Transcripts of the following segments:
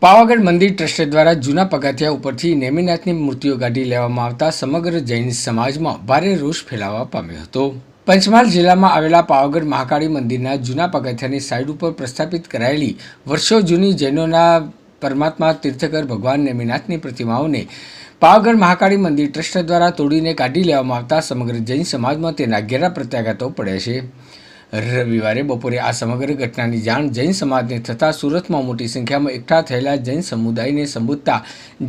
પાવાગઢ મંદિર ટ્રસ્ટ દ્વારા જૂના પગથિયા ઉપરથી નેમિનાથની મૂર્તિઓ કાઢી લેવામાં આવતા સમગ્ર જૈન સમાજમાં ભારે રોષ ફેલાવા પામ્યો હતો। પંચમહાલ જિલ્લામાં આવેલા પાવાગઢ મહાકાળી મંદિરના જૂના પગથિયાની સાઇડ ઉપર પ્રસ્થાપિત કરાયેલી વર્ષો જૂની જૈનોના પરમાત્મા તીર્થકર ભગવાન નેમિનાથની પ્રતિમાઓને પાવાગઢ મહાકાળી મંદિર ટ્રસ્ટ દ્વારા તોડીને કાઢી લેવામાં આવતા સમગ્ર જૈન સમાજમાં તેના ઘેરા પ્રત્યાઘાતો પડ્યા છે। રવિવારે બપોરે આ સમગ્ર ઘટનાની જાણ જૈન સમાજને થતાં સુરતમાં મોટી સંખ્યામાં એકઠા થયેલા જૈન સમુદાયને સંબોધતા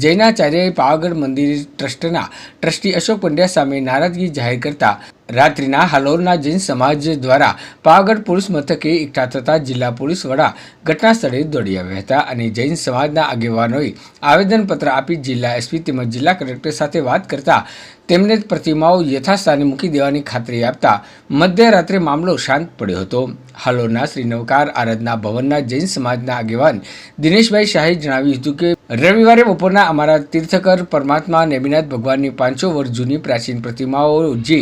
જૈનાચાર્યએ પાવાગઢ મંદિર ટ્રસ્ટના ટ્રસ્ટી અશોક પંડ્યા સામે નારાજગી જાહેર કરતા રાત્રિના હાલોરના જૈન સમાજ દ્વારા પાવાગઢ પોલીસ મથકે એકઠા થતા જિલ્લા પોલીસ વડા ઘટના સ્થળે દોડી આવ્યા હતા અને જૈન સમાજના આગેવાનોએ આવેદનપત્ર આપી જિલ્લા એસપી તેમજ જિલ્લા કલેક્ટર સાથે વાત કરતા તેમને પ્રતિમાઓ યથાસ્થાને મૂકી દેવાની ખાતરી આપતા મધ્યરાત્રે મામલો શાંત પડ્યો હતો। હાલોરના શ્રીનવકાર આરાધના ભવનના જૈન સમાજના આગેવાન દિનેશભાઈ શાહે જણાવ્યું હતું કે રવિવારે બપોરના અમારા તીર્થકર પરમાત્મા નેમિનાથ ભગવાનની 500 વર્ષ જૂની પ્રાચીન પ્રતિમાઓ જે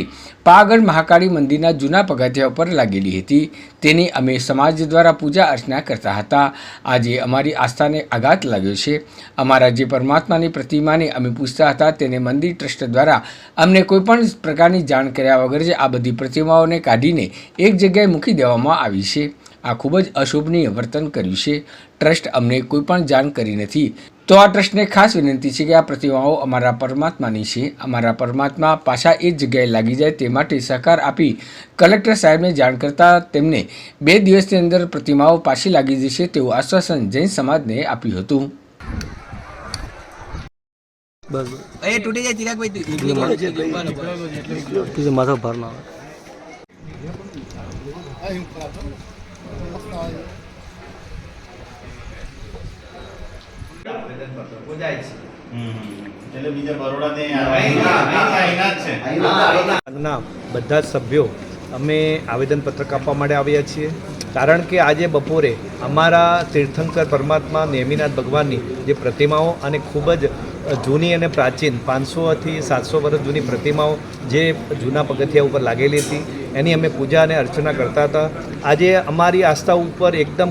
પાવાગઢ મહાકાળી મંદિરના જૂના પગથિયા પર લાગેલી હતી તેની અમે સમાજ દ્વારા પૂજા અર્ચના કરતા હતા। આજે અમારી આસ્થાને આઘાત લાગ્યો છે। અમારા જે પરમાત્માની પ્રતિમાને અમે પૂજતા હતા તેને મંદિર ટ્રસ્ટ દ્વારા અમને કોઈપણ પ્રકારની જાણ કર્યા વગર જ આ બધી પ્રતિમાઓને કાઢીને એક જગ્યાએ મૂકી દેવામાં આવી છે। આ ખૂબ જ અશોભનીય વર્તન કર્યું છે। ટ્રસ્ટ અમને કોઈ પણ જાણ કરી નથી। તો આ ટ્રસ્ટને ખાસ વિનંતી છે કે આ પ્રતિમાઓ અમારા પરમાત્માની છે। અમારા પરમાત્મા પાછા એ જ જગ્યાએ લાગી જાય તે માટે સહકાર આપી કલેક્ટર સાહેબને જાણ કરતા તેમને 2 દિવસની અંદર પ્રતિમાઓ પાછી લાગી જશે તેવું આશ્વાસન જૈન સમાજને આપ્યું હતું। તૂટી જાય ચિરાગભાઈ માથા ભાર ના બધા સભ્યો અમે આવેદનપત્ર આપવા માટે આવ્યા છીએ કારણ કે આજે બપોરે અમારા તીર્થંકર પરમાત્મા નેમિનાથ ભગવાનની જે પ્રતિમાઓ અને ખૂબ જ જૂની અને પ્રાચીન 500 થી 700 વર્ષ જૂની પ્રતિમાઓ જે જૂના પગથિયા ઉપર લાગેલી હતી એની અમે પૂજા અને અર્ચના કરતા હતા। આજે અમારી આસ્થા ઉપર એકદમ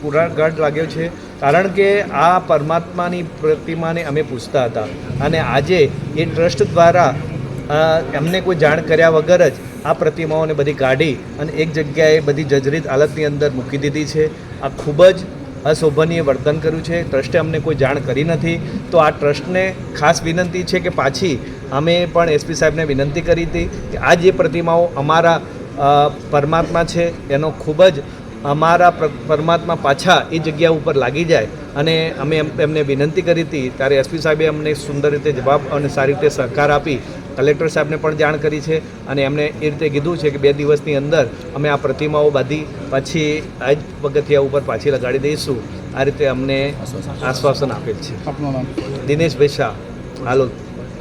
પુરાગાઢ લાગ્યો છે કારણ કે આ પરમાત્માની પ્રતિમાને અમે પૂજતા હતા અને આજે એ ટ્રસ્ટ દ્વારા એમને કોઈ જાણ કર્યા વગર જ આ પ્રતિમાઓને બધી કાઢી અને એક જગ્યાએ બધી જર્જરિત હાલતની અંદર મૂકી દીધી છે। આ ખૂબ જ અશોભનીય વર્તન કર્યું છે। ટ્રસ્ટે અમને કોઈ જાણ કરી નથી તો આ ટ્રસ્ટને ખાસ વિનંતી છે કે પાછી અમે પણ એસપી સાહેબને વિનંતી કરી હતી કે આ જે પ્રતિમાઓ અમારા પરમાત્મા છે એનો ખૂબ જ અમારા પરમાત્મા પાછા એ જગ્યા ઉપર લાગી જાય અને અમે એમને વિનંતી કરી હતી ત્યારે એસપી સાહેબે અમને સુંદર રીતે જવાબ અને સારી રીતે સહકાર આપી કલેક્ટર સાહેબને પણ જાણ કરી છે અને એમણે એ રીતે કીધું છે કે 2 દિવસની અંદર અમે આ પ્રતિમાઓ બધી પછી આ જ પગથિયા ઉપર પાછી લગાડી દઈશું। આ રીતે અમને આશ્વાસન આપેલ છે। દિનેશભાઈ શાહ, હાલોલ।